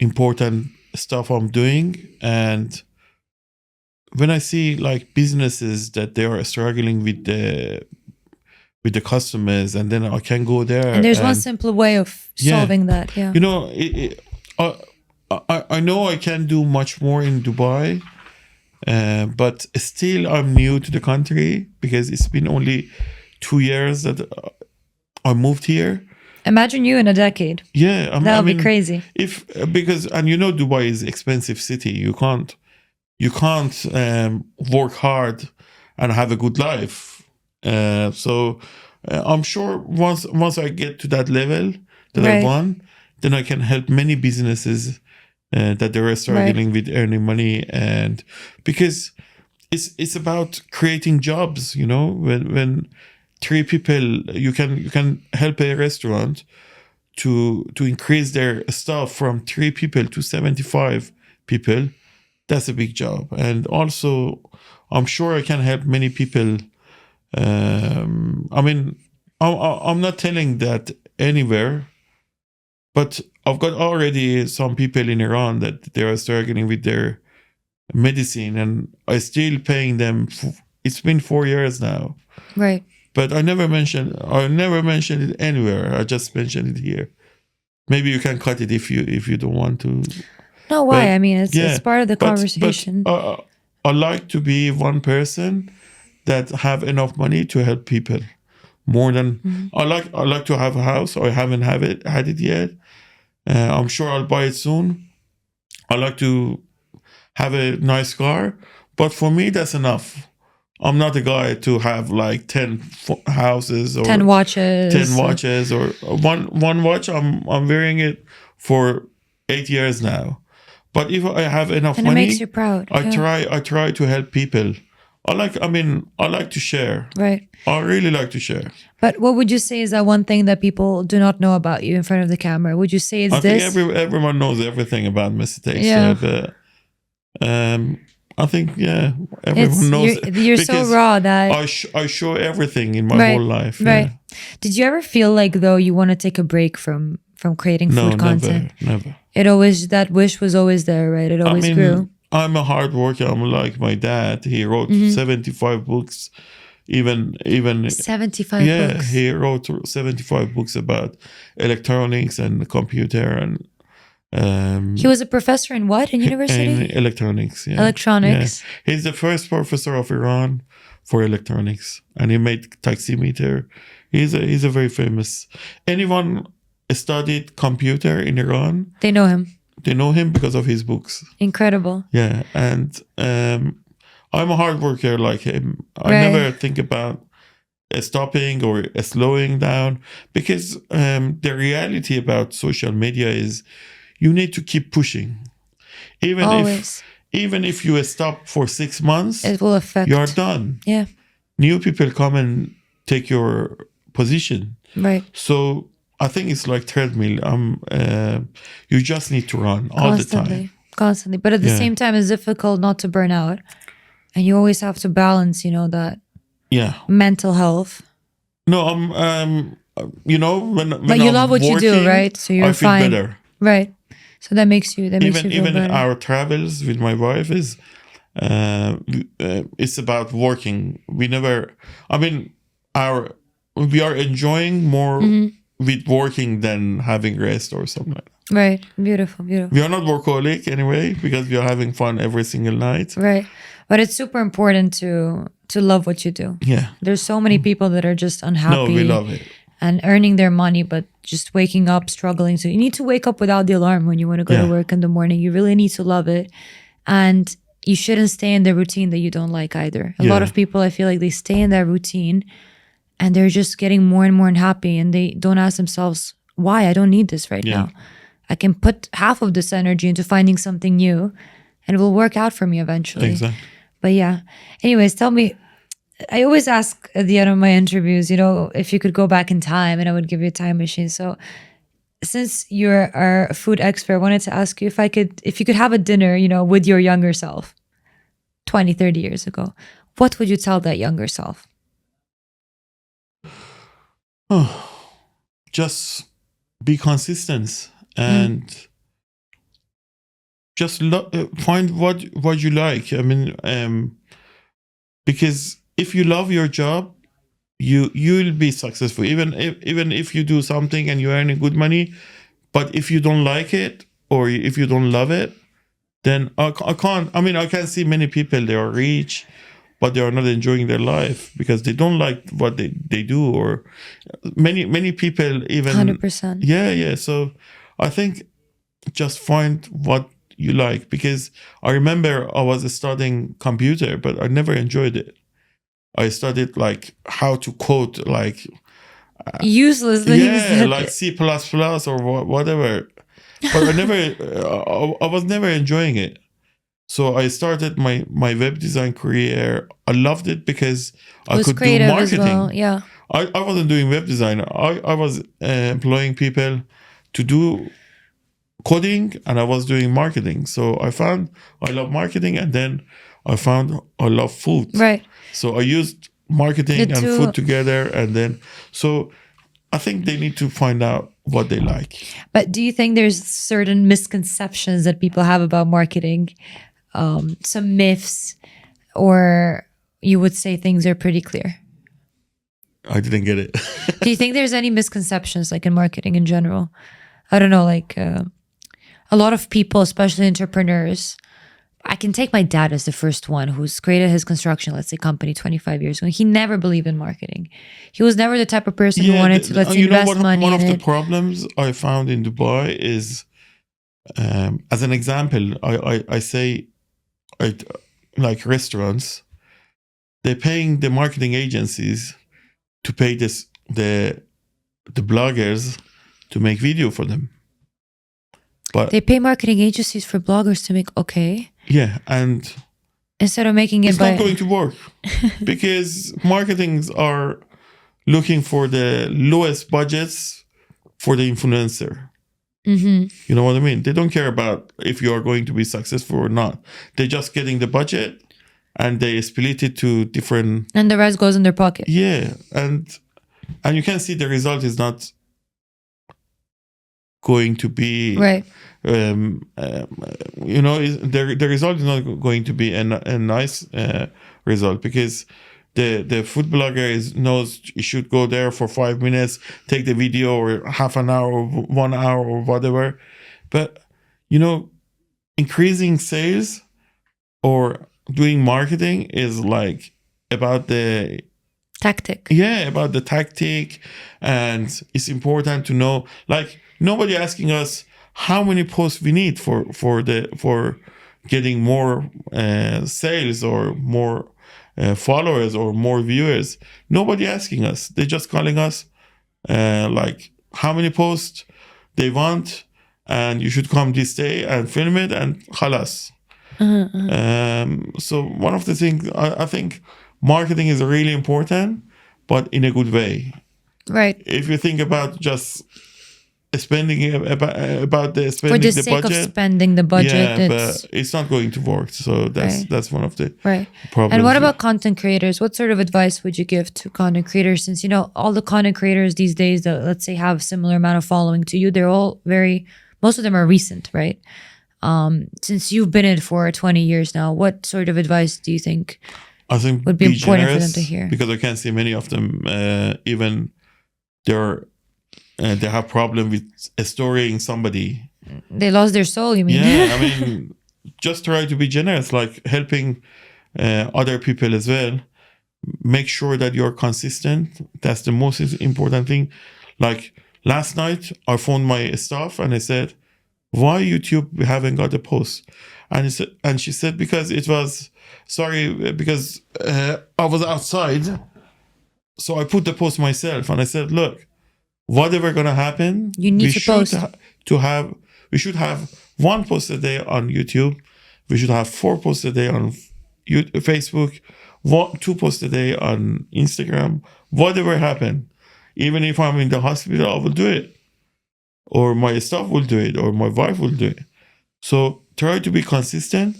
important stuff I'm doing. And when I see like businesses that they are struggling with the customers, and then I can go there. And there's one simple way of solving that. Yeah. I, I know I can do much more in Dubai, but still I'm new to the country because it's been only 2 years that I moved here. Imagine you in a decade. Yeah, That would be crazy. If because and you know Dubai is expensive city. You can't work hard and have a good life. So I'm sure once I get to that level that I Right. want, then I can help many businesses that they are struggling with earning money, and because it's about creating jobs. You know, when three people you can help a restaurant to increase their staff from 3 people to 75 people. That's a big job. And also I'm sure I can help many people. I mean, I'm not telling that anywhere, but I've got already some people in Iran that they are struggling with their medicine, and I still paying them. It's been 4 years now, Right. but I never mentioned it anywhere. I just mentioned it here. Maybe you can cut it if you don't want to. No, why? But, I mean, it's part of the conversation. But I like to be one person that have enough money to help people. More than I like to have a house. I haven't had it yet. I'm sure I'll buy it soon. I like to have a nice car, but for me that's enough. I'm not a guy to have like 10 houses or 10 watches. 10 watches or one watch. I'm wearing it for 8 years now. But if I have enough And money, it makes you proud. I try to help people. I like to share. Right. I really like to share. But what would you say is that one thing that people do not know about you in front of the camera? Would you say it's I this? think everyone knows everything about Mr. Taste. Yeah. But I think everyone knows. You're so because raw that I show everything in my whole life. Right. Yeah. Did you ever feel like though you want to take a break from creating food content? Never. That wish was always there, right? It always grew. I'm a hard worker. I'm like my dad. He wrote 75 books. Even 75 books. He wrote 75 books about electronics and computer and He was a professor in what? In university? in electronics. Yeah. Electronics. Yeah. He's the first professor of Iran for electronics, and he made taximeter. He's a very famous. Anyone studied computer in Iran, They know him. they know him because of his books. Incredible. Yeah, and I'm a hard worker like him. I Right. never think about stopping or slowing down, because the reality about social media is you need to keep pushing. Always. Even if you stop for 6 months, It will affect. you're done. Yeah. New people come and take your position. Right. So I think it's like treadmill. You just need to run all the time. Constantly. But at the Yeah. same time, it's difficult not to burn out. And you always have to balance, that Yeah. mental health. No, when But you I'm love what you do, working, right? So you're I feel fine. better. Right. So that makes you feel Even better. our travels with my wife is it's about working. We never. I mean, we are enjoying more with working than having rest or something like that. Right. Beautiful. We are not workaholic anyway, because we are having fun every single night. Right. But it's super important to love what you do. Yeah. There's so many people that are just unhappy. No, we love it. And earning their money, but just waking up, struggling. So you need to wake up without the alarm when you want to go to work in the morning. You really need to love it. And you shouldn't stay in the routine that you don't like either. A lot of people, I feel like they stay in that routine and they're just getting more and more unhappy, and they don't ask themselves, why? I don't need this right now. I can put half of this energy into finding something new and it will work out for me eventually. Exactly. But yeah. Anyways, tell me, I always ask at the end of my interviews, if you could go back in time and I would give you a time machine. So since you're a food expert, I wanted to ask you if you could have a dinner, with your younger self, 20, 30 years ago, what would you tell that younger self? Oh, just be consistent and just find what you like. I mean, because if you love your job, you'll be successful. Even if you do something and you're earning good money, but if you don't like it, or if you don't love it, then I can't. I mean, I can see many people, they are rich, but they are not enjoying their life because they don't like what they do, or many people even 100%. yeah. So I think just find what you like, because I remember I was studying computer, but I never enjoyed it. I studied like how to code, like Useless things. yeah, like C++ or whatever. But I never, I was never enjoying it. So I started my web design career. I loved it because I could do marketing. As well. Yeah. I wasn't doing web design. I was employing people to do coding, and I was doing marketing. So I found I love marketing, and then I found I love food. Right. So I used marketing and food together, and then so I think they need to find out what they like. But do you think there's certain misconceptions that people have about marketing? Some myths, or you would say things are pretty clear? I didn't get it. Do you think there's any misconceptions like in marketing in general? I don't know, like a lot of people, especially entrepreneurs, I can take my dad as the first one who's created his construction, let's say, company 25 years ago. He never believed in marketing. He was never the type of person who wanted to, let's say, invest money in it. One of the problems I found in Dubai is, as an example, I say, like restaurants, they're paying the marketing agencies to pay the bloggers to make video for them. But they pay marketing agencies for bloggers to make, okay. Yeah, and instead of making it, it's not going to work because marketings are looking for the lowest budgets for the influencer. Mm-hmm. You know what I mean? They don't care about if you are going to be successful or not. They're just getting the budget, and they split it to different. And the rest goes in their pocket. Yeah, and you can see the result is not going to be right. You know, the result is not going to be a nice result, because the food blogger knows he should go there for 5 minutes, take the video, or half an hour, or 1 hour, or whatever. But you know, increasing sales or doing marketing is like about the tactic. Yeah, about the tactic, and it's important to know. Like, nobody asking us how many posts we need for getting more sales or more followers or more viewers. Nobody asking us. They're just calling us like how many posts they want, and you should come this day and film it, and khalas. So one of the things I think marketing is really important, but in a good way. Right. If you think about just spending about the spending for the sake budget, of spending the budget, but it's not going to work. So that's one of the problems. And what about content creators? What sort of advice would you give to content creators? Since you know all the content creators these days that, let's say, have similar amount of following to you, they're all most of them are recent, right? Since you've been in it for 20 years now, what sort of advice do you think I think would be important for them to hear? Because I can see many of them even they have problem with storying somebody. They lost their soul, you mean? Yeah, I mean, just try to be generous, like helping other people as well. Make sure that you're consistent. That's the most important thing. Like last night, I phoned my staff and I said, "Why YouTube haven't got a post?" And she said, "Because it was because I was outside, so I put the post myself." And I said, "Look, whatever gonna happen, you need to post. We should have 1 post a day on YouTube. We should have 4 posts a day on Facebook, 2 posts a day on Instagram. Whatever happen, even if I'm in the hospital, I will do it, or my staff will do it, or my wife will do it." So try to be consistent,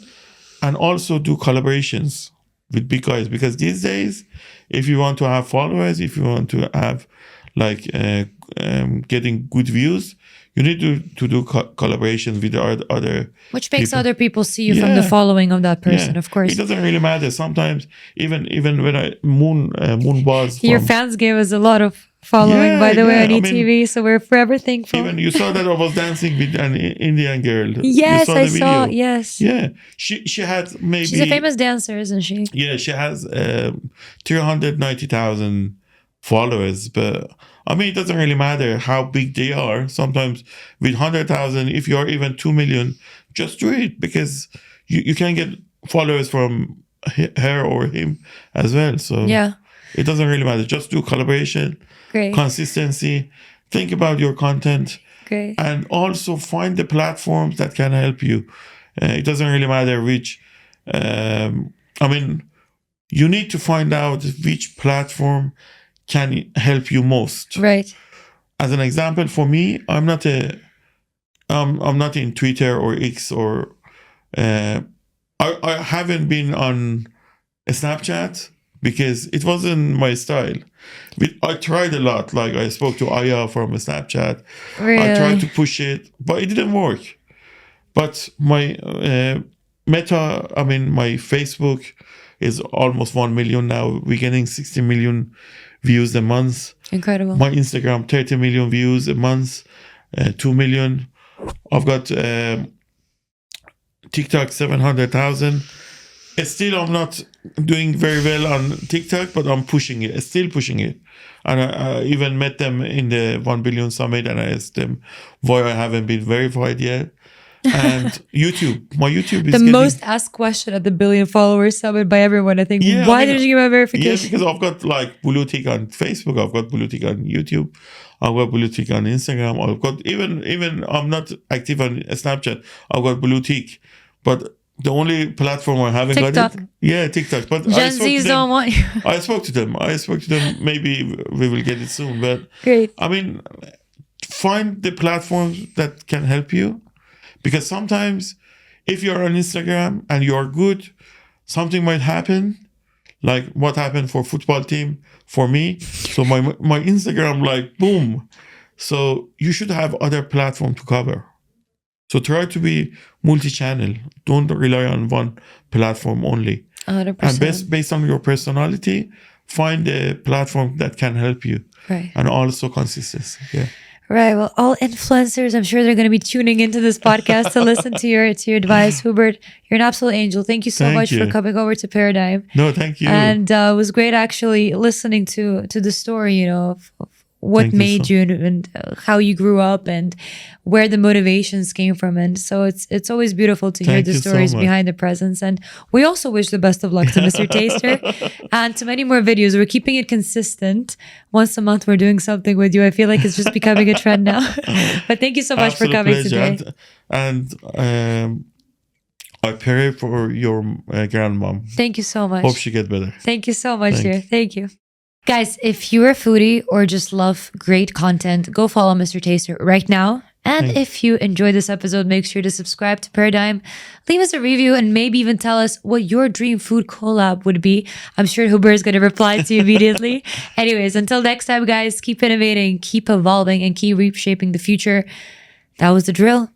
and also do collaborations with big guys, because these days, if you want to have followers, if you want to have like getting good views, you need to do collaborations with other which makes people. Other people see you from the following of that person, of course. It doesn't really matter. Sometimes even when Moon was your fans gave us a lot of following, by the way, on I ETV. So we're forever thankful. Even you saw that I was dancing with an Indian girl. Yes, I the saw. video. Yes. Yeah, she had maybe. She's a famous dancer, isn't she? Yeah, she has 390,000 followers, but I mean, it doesn't really matter how big they are. Sometimes with 100,000, if you're even 2 million, just do it, because you can get followers from her or him as well. So Yeah. it doesn't really matter. Just do collaboration, Great. consistency, think about your content, Great. and also find the platforms that can help you. It doesn't really matter which. You need to find out which platform can help you most. Right. As an example, for me, I'm not in Twitter or X, or I haven't been on Snapchat because it wasn't my style. I tried a lot. Like, I spoke to Aya from Snapchat. Really? I tried to push it, but it didn't work. But my my Facebook is almost 1 million now. We're getting 60 million views a month. Incredible. My Instagram, 30 million views a month, 2 million. I've got TikTok, 700,000. Still, I'm not doing very well on TikTok, but I'm pushing it, still pushing it. And I even met them in the 1 billion summit, and I asked them why I haven't been verified yet. And YouTube, my YouTube is the most asked question at the 1 billion followers summit by everyone, I think. Yeah, why did you give my verification? Yeah, because I've got like blue tick on Facebook, I've got blue tick on YouTube, I've got blue tick on Instagram, I've got even I'm not active on Snapchat, I've got blue tick. But the only platform I haven't TikTok. got it. Yeah, TikTok. But Gen Zs don't want you. I spoke to them. Maybe we will get it soon. But Great. I mean, find the platforms that can help you. Because sometimes if you're on Instagram and you're good, something might happen. Like what happened for football team for me. So my Instagram, like, boom. So you should have other platform to cover. So try to be multi-channel. Don't rely on one platform only. 100%. And based on your personality, find a platform that can help you. Right. And also consistency. Yeah. Right. Well, all influencers, I'm sure they're going to be tuning into this podcast to listen to your advice. Hubert, you're an absolute angel. Thank you so much for coming over to Paradigm. No, thank you. And it was great actually listening to the story, of what made you and how you grew up and where the motivations came from. And so it's always beautiful to hear the stories behind the presence. And we also wish the best of luck to Mr. Taster and to many more videos. We're keeping it consistent. Once a month we're doing something with you. I feel like it's just becoming a trend now. But thank you so much for coming today. And I pray for your grandmom. Thank you so much. Hope she get better. Thank you so much, dear. Thank you. Guys, if you're a foodie or just love great content, go follow Mr. Taster right now. And if you enjoyed this episode, make sure to subscribe to Paradigm, leave us a review, and maybe even tell us what your dream food collab would be. I'm sure Hubert is going to reply to you immediately. Anyways, until next time, guys, keep innovating, keep evolving, and keep reshaping the future. That was the drill.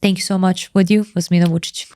Thank you so much. With you was Mina Vucic.